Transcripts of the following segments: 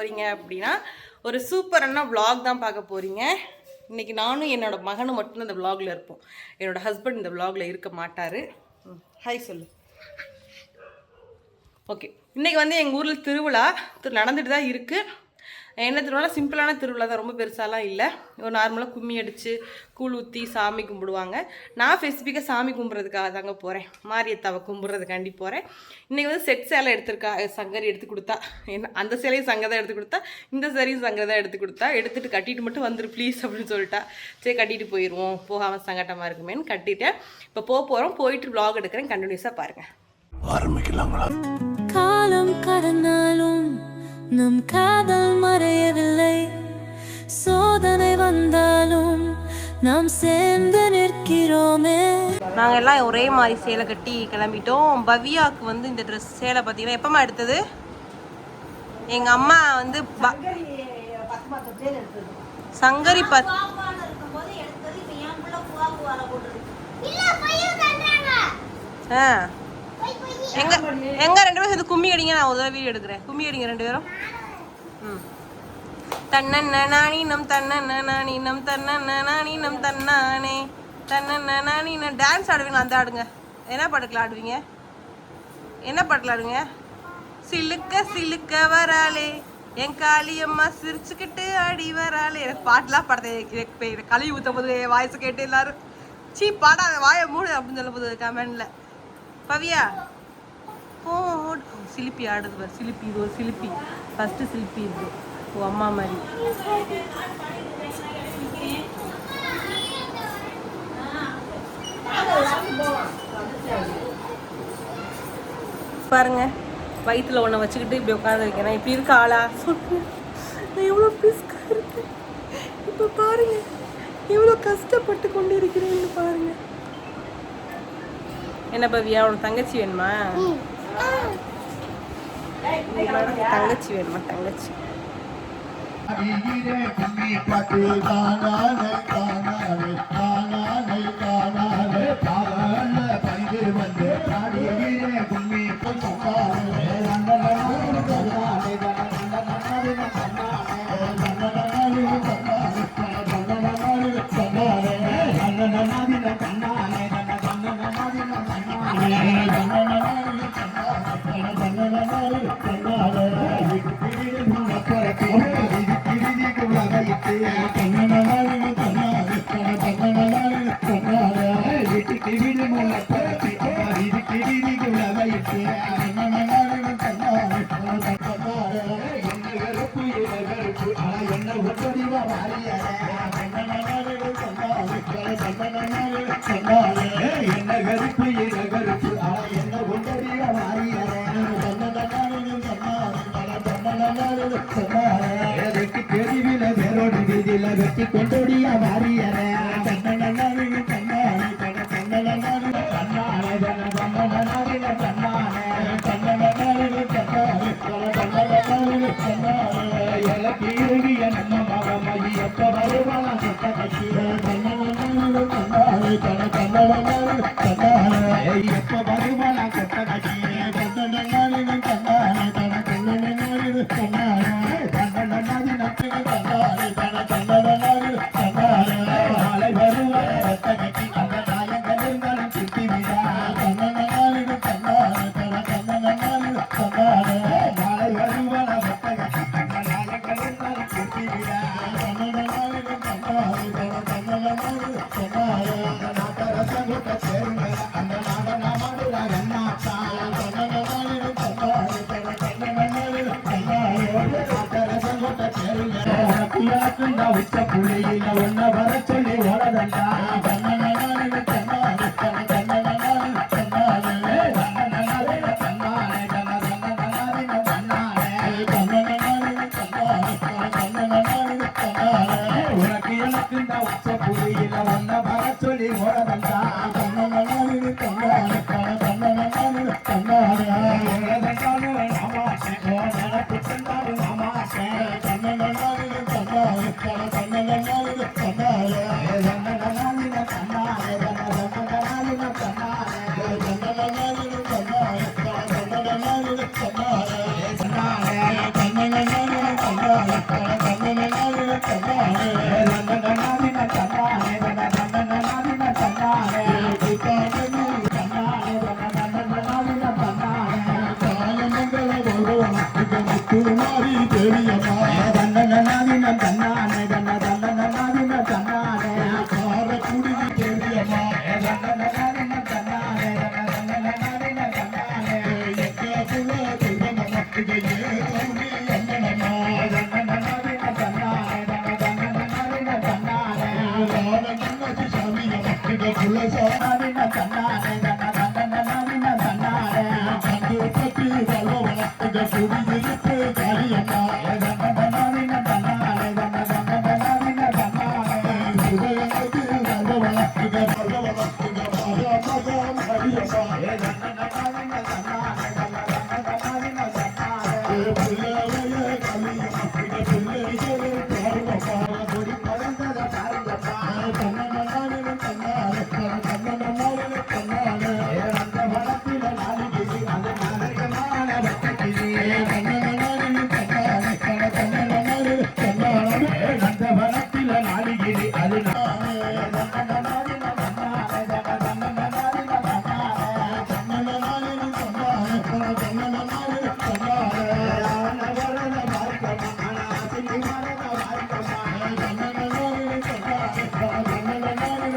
போகிறீங்க அப்படின்னா ஒரு சூப்பரான vlog தான் பார்க்க போகிறீங்க. இன்றைக்கி நானும் என்னோடய மகனும் மட்டும் இந்த vlogல இருப்போம். என்னோடய ஹஸ்பண்ட் இந்த vlogல இருக்க மாட்டார். ஹாய் சொல்லு. ஓகே, இன்றைக்கி வந்து எங்கள் ஊரில் திருவிழா நடந்துட்டு தான் இருக்குது. என்ன திருவிழா? சிம்பிளான திருவிழா தான், ரொம்ப பெருசாலாம் இல்லை. ஒரு நார்மலாக கும்மி அடித்து கூழ் ஊற்றி சாமி கும்பிடுவாங்க. நான் ஸ்பெசிஃபிக்காக சாமி கும்பிட்றதுக்காக தாங்க போகிறேன், மாரியத்தாவை கும்பிட்றதுக்காண்டி போகிறேன். இன்றைக்கி வந்து செட் சேலை எடுத்திருக்கா, சங்கரி எடுத்து கொடுத்தா. என்ன அந்த சேலையும் சங்கை தான் எடுத்து கொடுத்தா, இந்த சேலையும் சங்கை தான் எடுத்து கொடுத்தா. எடுத்துகிட்டு கட்டிட்டு மட்டும் வந்துரு ப்ளீஸ் அப்படின்னு சொல்லிட்டா. சரி கட்டிட்டு போயிடுவோம், போகாமல் சங்கட்டமாக இருக்குமேன்னு கட்டிட்டேன். இப்போ போகிறோம், போயிட்டு vlog எடுக்கிறேன், கண்டினியூஸாக பாருங்கள். ஆரம்பிக்கலாங்களா? காலம் கடந்தாலும் நம் காதல் மறையவில்லை. சோதனை வந்தாலும் நாம் சேர்ந்து நிற்கிறோமே. நாங்கள் எல்லாம் ஒரே மாதிரி சேலை கட்டி கிளம்பிட்டோம். பவ்யாவுக்கு வந்து இந்த ட்ரெஸ் சேலை பார்த்தீங்கன்னா எப்பமா எடுத்தது? எங்கள் அம்மா வந்து சங்கரி எங்க ரெண்டு பேரும் சேர்ந்து கும்மி அடிங்க. நான் ஒரு தடவை வீடியோ எடுக்கிறேன். கும்மி அடிங்க ரெண்டு பேரும். தன்னண்ணானீனம் தன்னண்ணானீனம் தன்னண்ணானீனம் தன்னானே தன்னண்ணானீனம். டான்ஸ் ஆடுவீங்க, அந்த ஆடுங்க. என்ன பாட்டுக்குள்ள ஆடுவீங்க? என்ன பாட்டுல ஆடுங்க? சிலுக்க சிலுக்க வராளே என் காளியம்மா சிரிச்சுக்கிட்டு ஆடி வராளே. எனக்கு பாட்டுலாம் பாடுறது கழுவி ஊற்ற போது வாய்ஸ் கேட்டு எல்லாரும் சீ பாடாத வாயை மூடு அப்படின்னு சொல்ல போது கமெண்ட்ல. பவியா போடு. சிலிப்பி ஆடுது பாரு. சிலிப்பி, இது ஒரு சிலிப்பி. ஃபஸ்ட்டு சிலிப்பி இது. ஓ அம்மா மாதிரி பாருங்க. வயிற்றுல ஒன்றை வச்சுக்கிட்டு இப்படி உட்காந்து வைக்கிறேன். இப்படி இருக்க ஆளா சொல்லுங்க. நான் எவ்வளோ பிஸ்கா இருக்கேன். இப்போ பாருங்க எவ்வளோ கஷ்டப்பட்டு கொண்டு இருக்கிறேன்னு பாருங்க. என்ன பவியா, உனக்கு தங்கச்சி வேணுமா? தங்கச்சி வேணுமா? தங்கச்சி வெட்டி கொண்டோடிய வாரியர நம்ம மகமதி எப்ப வருவாங்க எப்ப வருவாங்க கொட்ட உச்ச புள்ளியில ஒன்ன வர சொல்லி ஓடதண்டா. உனக்கு எனக்கு இந்த உச்ச புள்ளியில ஒன்ன வர சொல்லி ஓடதண்டா. குமாரி தேவியம்மா தன்னநாதின தன்னானே தன்னநாதின தன்னானே காரக்குடி தேவியம்மா தன்னநாதின தன்னானே தன்னநாதின தன்னானே எக்ககுல தெய்வமம்மா இதையே கௌரி அம்மனம்மா தன்னநாதின தன்னானே தன்னநாதின தன்னானே ராமநன்னதி சாமியம்மா இத குலசாதின தன்னானே தன்னநாதின தன்னானே கண்டுபட்டி வல்லவன இத குடியிருப்பு காரியம்மா தன்னநாதின தன்னானே தன்னநாதின தன்னானே சுதயனதி வல்லவன இத வல்லவன இத மகமகம் ஹரியம்மா தன்னநாதின தன்னானே தன்னநாதின தன்னானே பிள்ளைய கலியம்மா இத பிள்ளைகளே பாருங்கம்மா கொடி பறந்தத பாருங்கம்மா தன்னநாதின தன்னானே தன்னநாதின தன்னானே அந்த வனத்தில நாளிகிரி அது நாகரிகமான வட்டக்கிரி தன்னநாதின தன்னானே தன்னநாதின தன்னானே அந்த வனத்தில நாளிகிரி அது தன்னநாதின தன்னானே தன்னநாதின தன்னானே தன்னநாதின தன்னானே தன்னநாதின தன்னானே நவரன மார்க்கம்மா ஆசினி மரன மார்க்கம்மா தன்னநாதின தன்னானே தன்னநாதின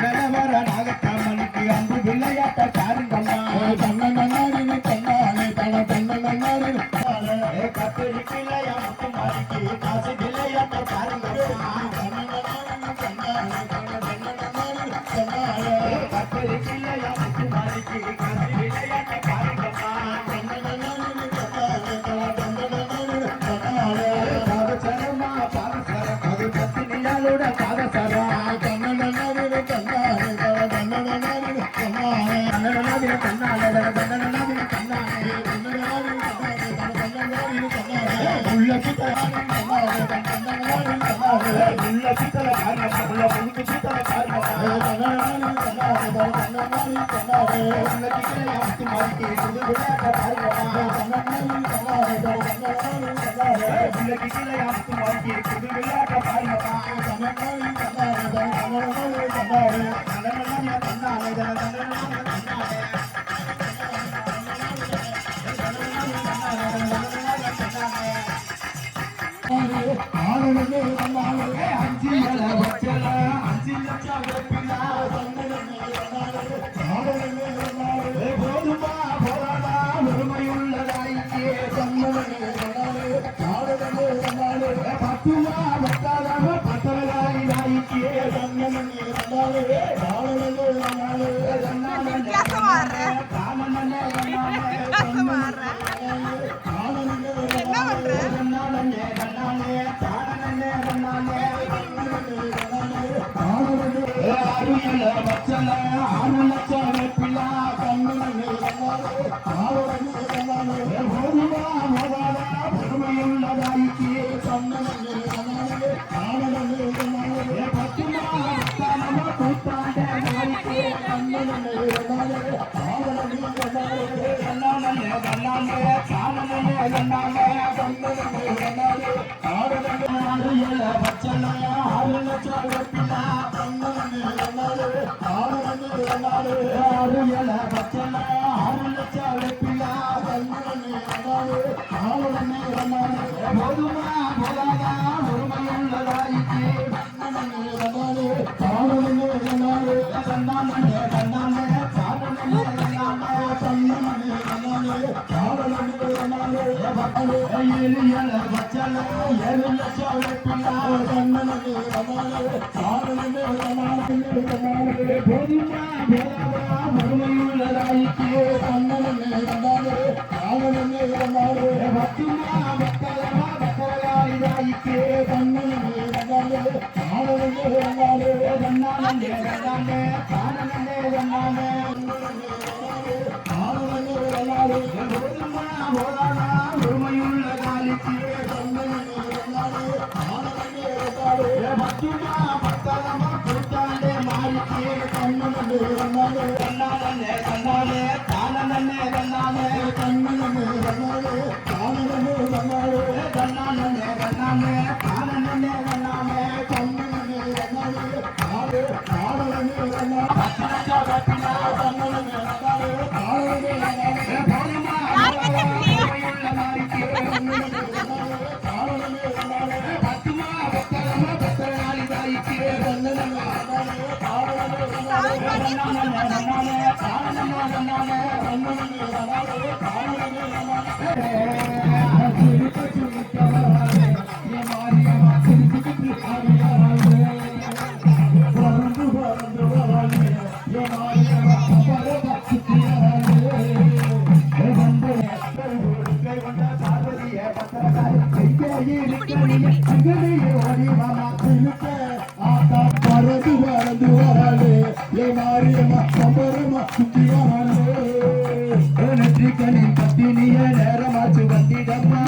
தன்னவர நாகத்தம்மனுக்கு அன்பு விளையாட்ட காருங்கம்மா தன்னநாதின தன்னானே தன்னநாதின தன்னானே கத்திரி பிள்ளைய முத்துமாரிக்கு காசு விளையாட்ட காருங்கம்மா தன்னநாதின தன்னானே தன்னநாதின தன்னானே கத்திரி பிள்ளைய முத்துமாரிக்கு காசு விளையாட்ட காருங்கம்மா தன்னநாதின தன்னானே தன்னநாதின தன்னானே பாதசரமா பாதசரம் அது பத்தினியாளோட பாதசரம் தன்னநாதின தன்னானே தன்னநாதின தன்னானே தன்னநாதின தன்னானே தன்னநாதின தன்னானே தன்னநாதின தன்னானே தன்னநாதின தன்னானே உள்ள சித்தரானே தன்னானே தன்னநாதின தன்னானே உள்ள சித்தர காரணமா உள்ள புது சித்தர காரணமா தன்னநாதின தன்னானே தன்னநாதின தன்னானே உள்ள சித்தர யாத்து மார்க்கி புது விளையாட்ட காரணமா தன்னநாதின தன்னானே தன்னநாதின தன்னானே உள்ள சித்தர யாத்து மார்க்கி புது விளையாட்ட காரணமா தன்னநாதின தன்னானே தன்னநாதின தன்னானே தன்னநாதின தன்னானே தன்னநாதின தன்னானே ஆனந்தமே வந்தாலே அஞ்சியல வச்சல 5 லட்சம் வெப்பினா தன்னமே வந்தாலே ஆனந்தமே வந்தாலே போதுமா போராடா உரிமையுள்ளதாயிக்கே தன்னமே வந்தாலே ஆனந்தமே வந்தாலே பத்துமா பத்தாதம பத்தலாயிக்கே தன்னமே வந்தாலே ஆனந்தமே வந்தாலே தன்னமே வித்தியாசமா ஆடுற. தானமே வந்தாலே வித்தியாசமா ஆடுற. என்ன பண்ற? தன்னானே பத்தினிய நேரமாச்சு வந்திடம்மா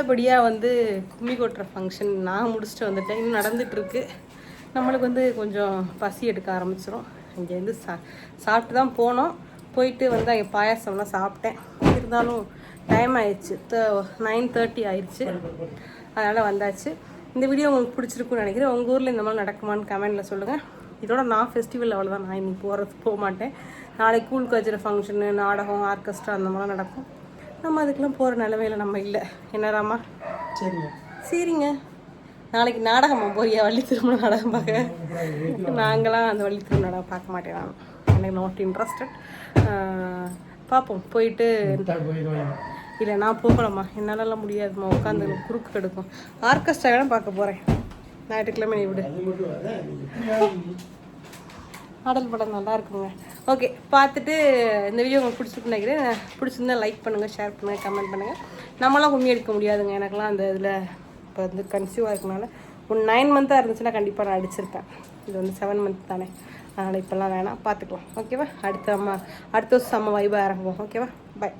நல்லபடியாக வந்து கும்மி கொட்டுற ஃபங்க்ஷன் நான் முடிச்சுட்டு வந்துட்டேன். இன்னும் நடந்துகிட்ருக்கு. நம்மளுக்கு வந்து கொஞ்சம் பசி எடுக்க ஆரம்பிச்சிடும். இங்கேருந்து சாப்பிட்டு தான் போனோம். போயிட்டு வந்து அங்கே பாயாசம்லாம் சாப்பிட்டேன். இருந்தாலும் டைம் ஆயிடுச்சு, 9:30 ஆயிடுச்சு. அதனால் வந்தாச்சு. இந்த வீடியோ உங்களுக்கு பிடிச்சிருக்குன்னு நினைக்கிறேன். உங்கள் ஊரில் இந்த மாதிரி நடக்குமான்னு கமெண்டில் சொல்லுங்கள். இதோட நான் ஃபெஸ்டிவல் அவ்வளோதான். நான் இன்னைக்கு போக மாட்டேன். நாளைக்கு கூழ் கஜர ஃபங்க்ஷனு, நாடகம், ஆர்கெஸ்ட்ரா அந்த மாதிரிலாம் நடக்கும். நம்ம அதுக்கெலாம் போகிற நிலமையில நம்ம இல்லை. என்னடாமா? சரிங்க. நாளைக்கு நாடகமாக போறியா? வள்ளி திருமண நாடகம் பார்க்க? நாங்களாம் அந்த வள்ளி திருமண நாடகம் பார்க்க மாட்டேன். நான் எனக்கு நாட் இன்ட்ரெஸ்டட். பார்ப்போம். போயிட்டு இல்லை நான் போகலாமா, என்னாலலாம் முடியாதுமா, உட்காந்து குறுக்கு கெடுக்கும். ஆர்கெஸ்ட்ரா வேணால் பார்க்க போகிறேன். ஞாயிற்றுக்கிழமை நீ விடு. ஆடல் படம் நல்லா இருக்குங்க. ஓகே, பார்த்துட்டு இந்த வீடியோ உங்களுக்கு பிடிச்சிருக்குன்னு நினைக்கிறேன். பிடிச்சிருந்தா லைக் பண்ணுங்கள், ஷேர் பண்ணுங்கள், கமெண்ட் பண்ணுங்கள். நம்மளாம் கும்மி எடுக்க முடியாதுங்க. எனக்குலாம் அந்த இதில் இப்போ வந்து கன்சீவாக இருக்கனால ஒரு 9 மந்த்தாக இருந்துச்சுன்னா கண்டிப்பாக நான் அடிச்சிருப்பேன். இது வந்து 7 மந்த் தானே. அதனால் இப்போல்லாம் வேணாம், பார்த்துக்கலாம். ஓகேவா? அடுத்த வருஷம் செம்ம வைபாக இறங்குவோம். ஓகேவா? பை.